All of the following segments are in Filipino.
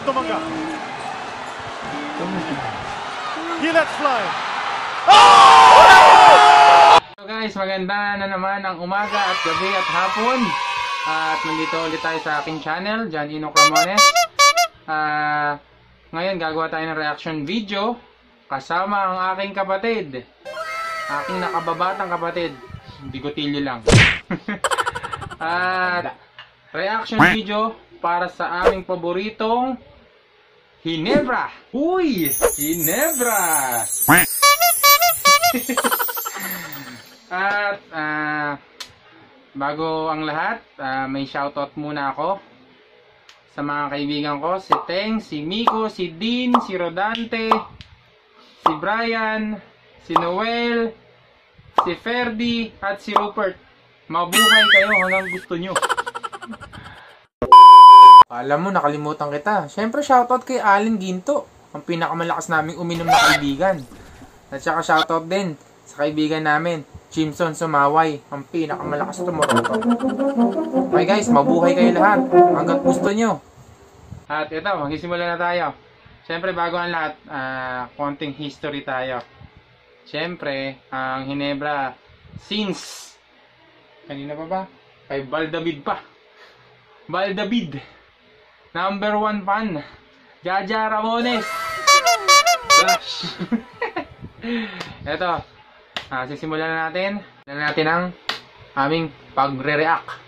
siyang tumanggap. He lets fly. So guys, maganda na naman ang umaga at gabi at hapon. At nandito ulit tayo sa aking channel, John Ino Carmones. Ngayon gagawa tayo ng reaction video kasama ang aking kapatid. Aking nakababatang kapatid. Bigotilyo lang. At reaction video para sa aming paboritong Ginebra. Uy! Ginebra! At bago ang lahat, may shoutout muna ako sa mga kaibigan ko, si Teng, si Miko, si Dean, si Rodante, si Brian, si Noel, si Ferdy, at si Rupert. Mabuhay kayo hanggang gusto nyo. Alam mo, nakalimutan kita. Siyempre, shoutout kay Allen Ginto, ang pinakamalakas naming uminom na kaibigan. At saka shoutout din sa kaibigan namin, Jimson Sumaway, ang pinakamalakas tumoroto. Okay guys, mabuhay kayo lahat hanggang gusto nyo. At ito, magsisimula na tayo. Siyempre, bago ang lahat, konting history tayo. Siyempre, ang Ginebra since kanina pa ba? Kay Baldavid pa. Baldavid. Number 1 fan. Jaja Ramones. Ito. Sisimulan na natin. Simulan natin ang aming pagre-react.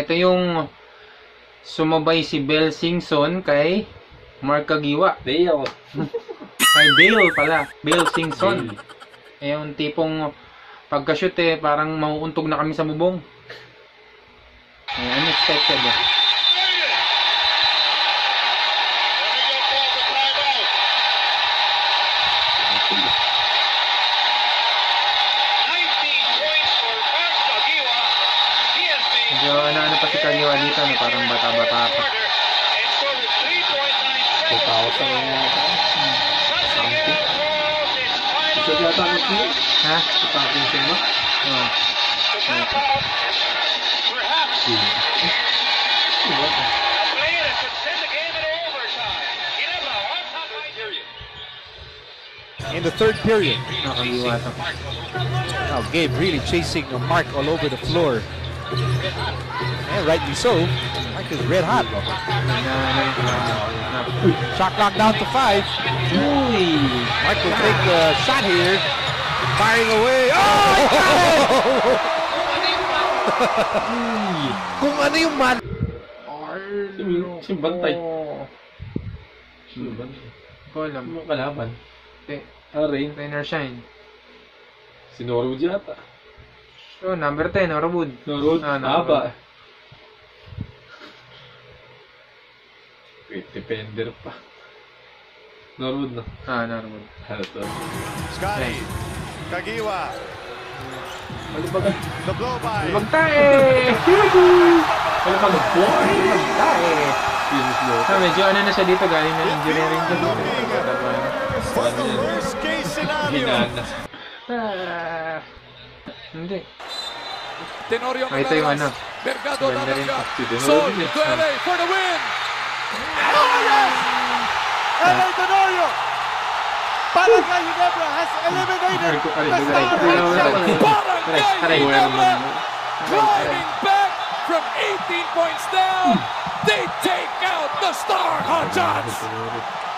Ito yung sumabay si Bell Singson kay Mark Kagiwa. Bale. Kay Bale pala. Bell Singson. Yung tipong pagka-shoot parang mauuntog na kami sa bubong. Unexpected Medyo ano pa si Kagiwa dito, no? Parang bata-bata pa. 2,000 something. Isa yata ang siya? Ha? Itakin siya ba? Oo. In the third period. Nakagiwa to. Now Gabe really chasing a Mark all over the floor. And rightly so. Mark is red hot. Shot clock down to 5. Mark will take the shot here. Firing away. Oh! Kung ano yung man. Simbantay. Simbantay. Ko alam. Ano kalaban? Rain. Rainer Shine. Si Norwood yata. So, number 10, Norwood. Norwood? Haba. Wait, defender pa. Norwood na. Norwood. Ito. Scotty. Kagiwa. Malibagan. The blow by. Magtae! Malibagan po. Magtae! So, medyo ano na siya dito, galing na engineering ko. For the worst case scenario. Hinana. Hindi. Tenorio Ito yung ano. Mercado Ganda rin pa. Sol Duele for the win. Oh yes! LA Tenorio! Barangay Ginebra has eliminated the Star Challenge. Barangay Ginebra climbing back from 18 points down. They take out the Star Hotshotz.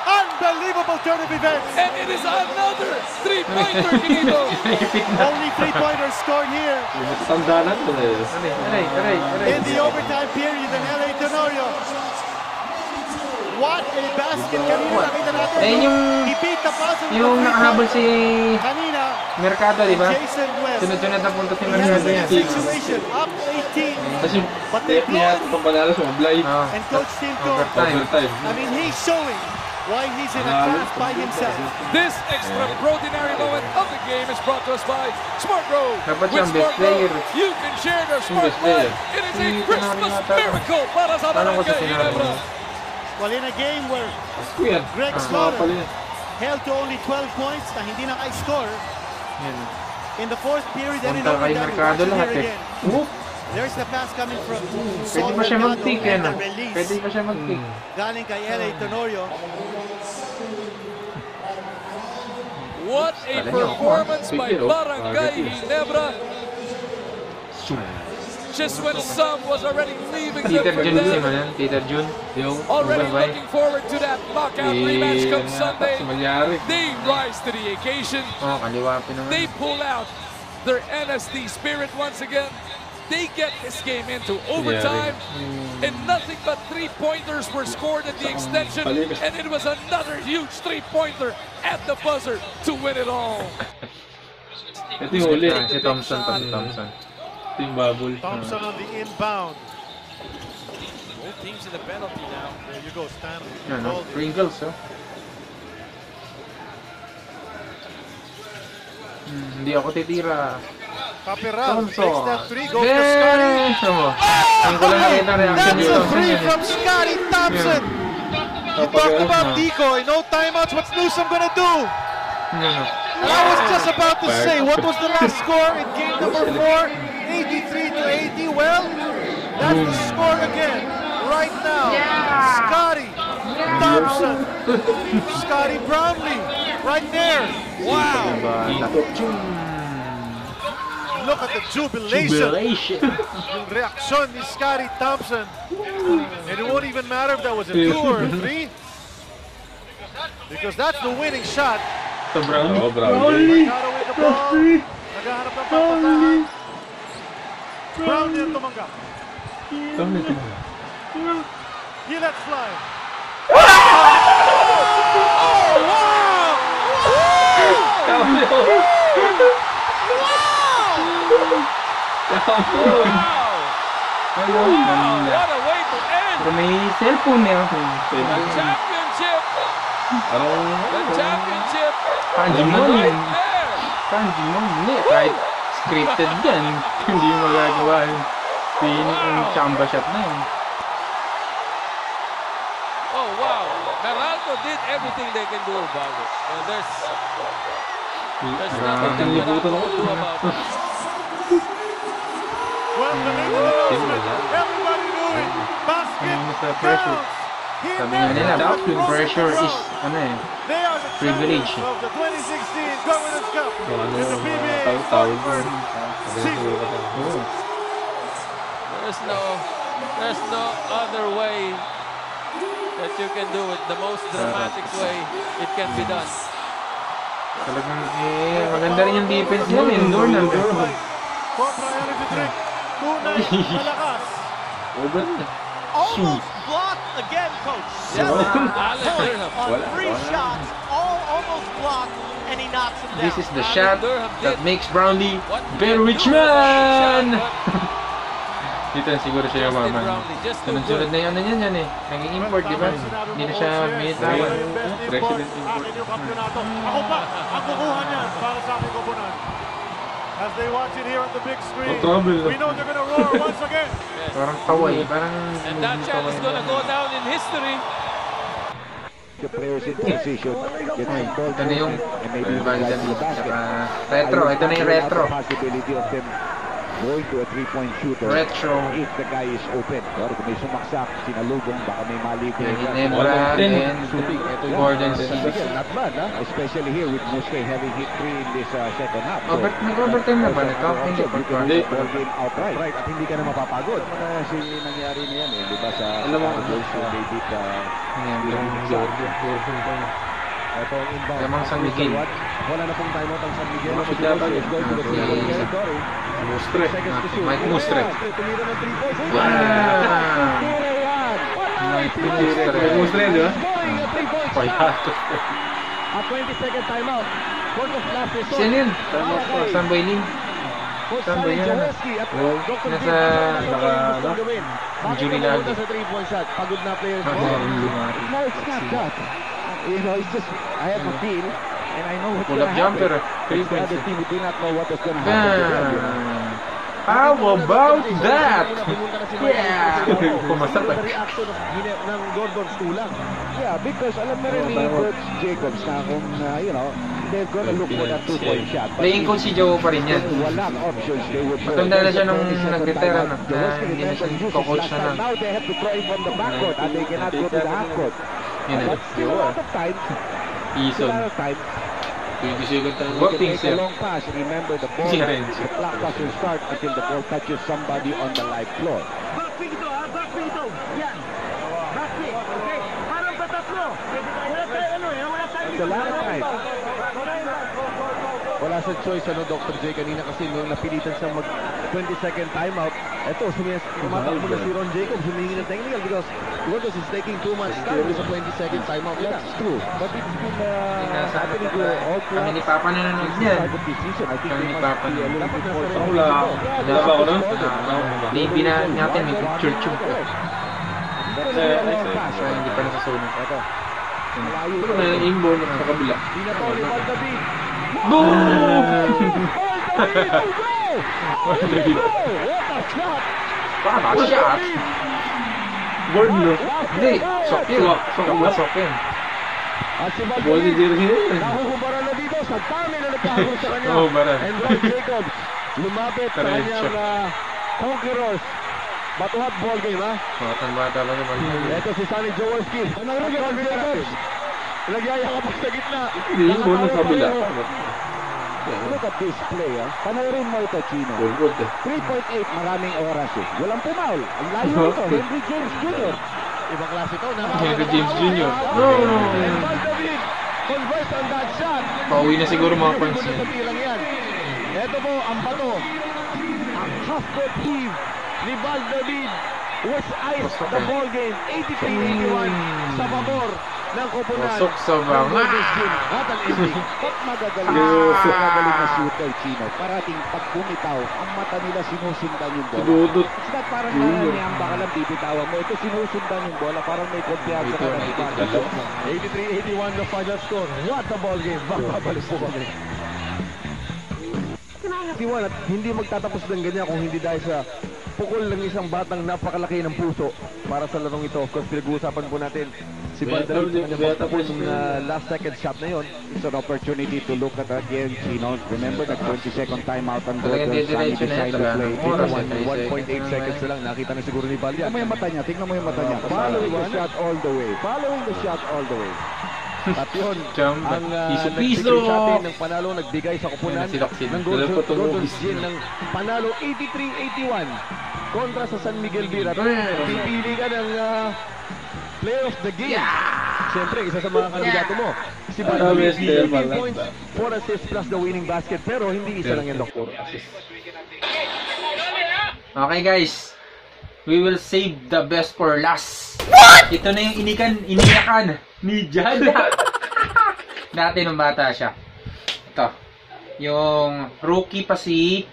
Unbelievable turn of events. And it is another three-pointer, Quinito. Only 3-pointers scored here. Sandanan ko na yun. In the overtime period in LA Tenorio. What a basket kanina nakita natin. Yung He beat the buzzer with yung a nakahabol si kanina. Mercado, di ba? Jason West. Sunod-sunod na punto si He has Mercado a yan. situation up 18. Kasi But they tip niya blow it. pang panalo sumablay. And Coach Tinko, Overtime. Overtime. I mean, he's showing why he's in a class by himself. This extraordinary moment of the game is brought to us by Smart Road. Dapat With siyang best Smart Road, player. you can share the Smart best Road. player. It is a Hindi ko Christmas narinig miracle para sa Paano ko sa Barangay sinabi Ginebra. mo? Well, in a game where Kuya. Greg Mga Slaughter pala yun. held to only 12 points na hindi naka-score Yan. in the fourth period and in Punta kay overtime, Mercado watch it lahat here eh. again. Whoop! There's the pass coming from Pwede Sol pa siya Mercado mag-pick and yan. the release Pwede pa siya mag-pick. galing kay L.A. Tenorio. What a performance by Barangay Ginebra. Just when some was already leaving them Peter for Jun si dead, Manan. Peter Jun. Yung already Bye-bye. looking forward to that knockout rematch come Sunday. Magyari. They rise to the occasion. Oh, kaliwa pa naman. They pull out their NSD spirit once again. They get this game into overtime, and nothing but three-pointers were scored at the extension, and it was another huge three-pointer at the buzzer to win it all. Ito yung uli. Si Thompson pa, si Thompson. Ito yung bubble. Thompson on the inbound. Both teams in the penalty now. There you go, Stanley. Ano? Pringles, oh. Hindi ako titira. Capiral Thompson. takes that three, goes to Scotty. Hindi ko lang nakita reaction ni That's a Thompson. three yun eh. from Scotty Thompson. You talked about decoy, no timeouts. What's Newsom gonna do? Ano? And I was just about to say, what was the last score in game number 4? 83 to 80. Well, that's the score again. Right now, Scotty Thompson, Scotty Brownlee, right there. Wow! Look at the jubilation. Yung reaction ni Scotty Thompson. And it won't even matter if that was a 2 or a 3. Because that's the winning shot. Ito Brownlee. Oh, Brownlee. Mercado with the ball. Naghahanap ng papasahan. Brownlee ang tumanggap. He lets fly. What a way to end Pero may cellphone niya. the championship. The championship Kanji mo right yun. there. Kanji mo. Hindi. Kahit scripted yan. Hindi mo magagawa yun. Yung chamba shot na yun. Oh wow, Meralco did everything they can do about it. And there's nothing that Meralco can do about it. Well, the late announcement. Everybody knew it. Basket Sa pressure. counts. He Sabi nga nila, never had broken pressure the is, run. ano eh, They are the privilege. champions of the 2016 Governors Cup in the PBA Tawag 41st season. Oo. There's no other way that you can do it. The most dramatic way it can be done. Talagang, maganda rin yung defense nila. Indoor na. Contra energy drink. Tunay malakas. Over na. Almost blocked again, Coach. 7 Allen points Durham. on 3 shots, all almost blocked, and he knocks him down. This is the shot that makes Brownlee very rich man! Dito na siguro siya Justin yaman. Brownlee, just too Sunod-sunod good. na yung ano yan yan eh. Naging import, di ba? Hindi na siya binitawan. President. Akin yung kampiyonato. Ako pa ang kukuha niyan para sa aking koponan. As they watch it here on the big screen, trouble. we know they're gonna roar once again. Parang kaway. Parang And that shot is gonna go down in history. The players in position get involved Ito na yung and maybe Valda the basket. retro. Ito na yung retro. Possibility of them going to a three-point shooter Retro. if the guy is open. Or kung may sumaksak, sinalubong, baka may mali ko. Ginebra and Gordon Stevens. Not bad, ha? Especially here with Muske having hit 3 in this second half. So, Nag-overtime na ba nito? Hindi. ball game outright. At hindi ka na mapapagod. Kasi nangyari na yan eh. Di ba sa Bulls when they beat ito ang inbound. Lamang San Miguel. Wala na pong timeout ang San Miguel. Wala siya dapat eh. Going to the three-point territory. Mustre. Seconds to shoot. Mike Mustre. Tumira ng 3 points. Wow! Mike Mustre, di ba? Scoring a 3-point shot. Payato. A 20-second timeout. Court of last resort. Siya yun. Para kay Sam Boyling. Coach Saan ba Sally yan? Jaworski at Dr. Nasa Bakit Julie pumunta Lagi. sa 3-point shot? Pagod na players mo. Lumari. No, it's not that. you know, it's just, I have a feel, and I know what's Pull going up to happen. jumper. It's the other team who do not know what is going to happen to them, you know. How about that? Yeah! Pumasap eh. Reaction ng Gordon's tulang. Yeah, because alam na rin ni Coach Jacobs na kung, you know, they're gonna look for that 2-point shot. Playing coach si Joe pa rin yan. Walang options they would go. Matanda na siya nung nag-retire na. Hindi na siya coach na lang. Now they have to throw it from the backcourt and they cannot go to the half-court. Yun But still a lot of time. Ison. A lot of time. 27 tayo. What They things make a here? long pass. Remember the ball. The clock doesn't start until the ball touches somebody on the live floor. Backpick ito ha, backpick ito. Yan. Backpick, okay? Parang patatlo. Wala tayo ano eh, wala tayo. It's a lot of time. Wala sa choice Dr. J kanina kasi nung napilitan siyang mag 20-second timeout. Ito, tumatakbo na si Ron Jacobs, humingi ng technical because Gordos is taking too much time sa 20-second timeout. That's true. But it's been happening to all Kami ni clubs. Papa nanonood niyan. Start of this season. I think Kami they ni must Papa be a little bit more Wala. Wala ba ako nun? Maybe na natin may picture tube. That's a long pass. So hindi pa nasusunod. Ito. Malayo. Ito na yung inbound sa kabila. Pinatol ni Valdavid. Boom! What a shot! Baka shot. Board no? Hindi, sok yun. Sok yun. At si Ball ni Valdavid, Jerry. nakukumbara na dito sa dami na nagkakaroon sa kanya. Oo, bara. And Ron Jacobs, lumapit sa Diretso. kanyang conquerors. Batuhat ball game, ha? Bata lang naman. Ito si Sonny Jaworski. Ron Jacobs. Nagyayakap sa gitna. Hindi, yung ball sa kabila. Look at this play, ha? Panoorin mo ito, Chino. Good eh. 3.8, maraming oras eh. Walang pumaul. Ang layo nito, Henry James Jr. Ibang klase ito. Henry James Jr. No! And Valdavid converts on that shot. Pauwi na siguro mga points Sa yun. tilang yan. Ito po, ang bato. Ang half-court heave ni Valdavid was ice the ball game. 83-81 sa pabor ng koponan. Pasok sa banga. What an ending. Ba't magaling na shooter, Chino? Parating pag bumitaw, ang mata nila sinusundan yung bola. Dudot. It's not parang nangyamba ka lang bibitawan mo. Ito sinusundan yung bola. Parang may kumpiyansa ka na ipagod. 83-81 the final score. What a ball game. Babalik po kami. Siwan at hindi magtatapos ng ganyan kung hindi dahil sa pukol ng isang batang napakalaki ng puso para sa larong ito. Of course, pinag-uusapan po natin si Valdavid sa kanyang tapos ng last second shot na yon. It's an opportunity to look at again, Chino. Remember that 20-second timeout on Talagang Gordon. Sunny didiretso na yan. decided to play. Talagang 1.8 seconds na lang. Nakita na siguro ni Val yan. Tingnan mo yung mata niya. Tingnan mo yung mata niya. Following the shot all the way. Following the shot all the way. At yun, Jump. ang Piso-piso. nag-screenshot ng panalo nagbigay sa kupunan Yan, silaksin. ng Gordon's Gin ng panalo 83-81 kontra sa San Miguel Virat. Pipili ka ng player of the game. Siyempre, isa sa mga kandidato mo. Si Valdavid, 15 points, 4 assists plus the winning basket. Pero hindi isa lang yan, Doktor. Okay guys, we will save the best for last. What? Ito na yung iniyakan ni Jada. Dati nung bata siya. Ito. Yung rookie pa si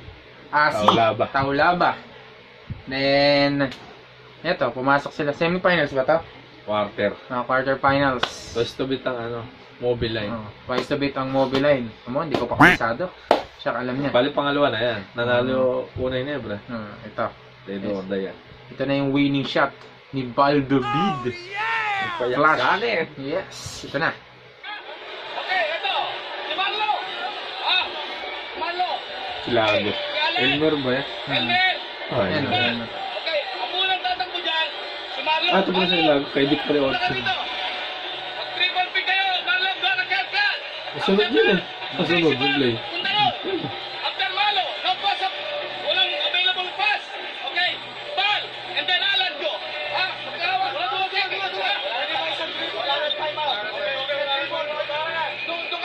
Asi. Taulaba. Then, ito, pumasok sila. Semifinals ba to? Quarter. Quarterfinals. Tapos tubit ang mobile line. Twice to beat ang mobile line. Amo, hindi ko pa kabisado. Siya alam niya. Bali pangalawa na yan. Nanalo una yun eh, bro. Ito. Dedo or yan. Ito na yung winning shot ni Valdavid. Flash. Yes. Ito na. Okay, ito. Si Marlo. Marlo. Lago. Elmer ba yan? Elmer. Ayan. Okay, ang unang tatakbo dyan, si Marlo. Ito pala sa Lago. Kay Dick pala Punta ka dito. Mag-triple pick kayo. Marlo, go na cat. Masunod yun eh. Masunod yung play. Punta ro. After Marlo, no pass up. Walang available pass. Okay, ball. And then Alan go. Magkahawas.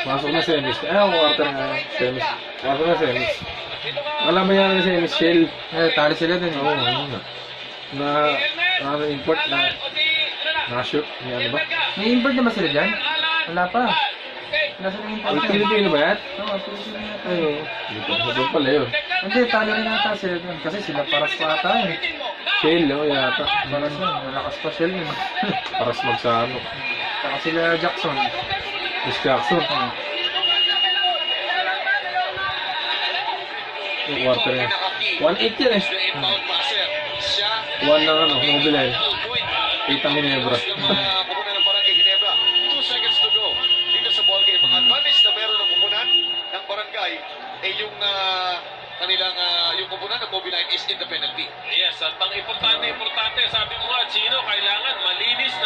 Masok na semis. Quarter na semis. Pasok na semis. Alam mo yan na semis, Shell. Tali sila dun. Oo, ayun na. Import na. Na-shoot. Ano ba? May import na ba sila dyan? Wala pa. Wala sila import. Pilipino ba yan? Oo, Pilipino yata. Ayun. Doon pala yun. Hindi, tali rin yata sila dun. Kasi sila paras pa ata eh. Shell, yata. Paras yun. Malakas pa Shell yun. Paras magsano. Saka sila Jackson. Miss Jackson. Yung quarter niya. 1-8 yan eh. 1 ng ano, Mobiline. 8 ang Ginebra. 2 seconds to go. Dito sa ball game, ang advantage na meron ng kupunan ng barangay ay yung kanilang yung kupunan ng Mobiline is in the penalty. Yes, at ang importante, sabi ko nga, Chino, kailangan malinis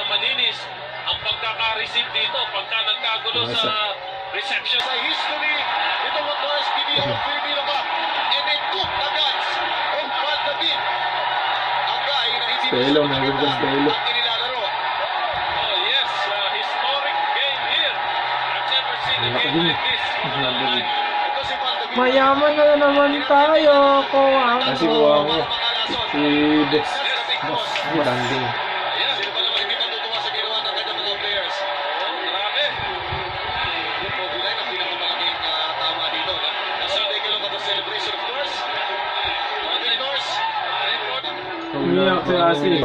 ang pagkaka-receive dito pagka nagkagulo sa reception. Sa history, ito ang first video ng Filipino ba? And they took the guns of Val David. Ang guy na hindi Stelo, nagagawin Stelo. ang inilalaro. Oh yes, historic game here. I've never seen a game like this. Ito si Val David. Mayaman na naman tayo, Kasi kuha mo. Si Dex. Danding. Sino ba naman hindi matutuwa sa ginawa ng kanyang mga players? Grabe. Yung Mobiline ang pinakamalaking tama dito. So they can look at the celebration, of course. Of course. Umiyak si Asi.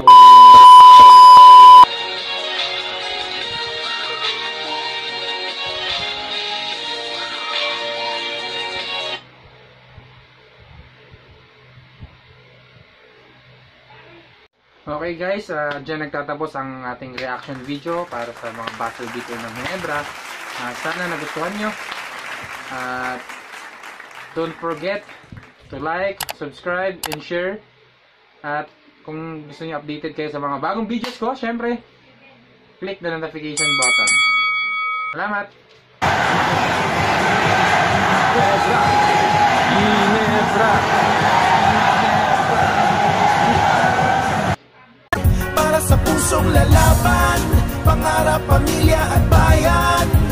Okay guys, dyan nagtatapos ang ating reaction video para sa mga battle beater ng Ginebra. Sana nagustuhan nyo. Don't forget to like, subscribe, and share. At kung gusto nyo updated kayo sa mga bagong videos ko, syempre, click the notification button. Salamat! Ginebra! Para sa pusong lalaban, pangarap, pamilya at bayan.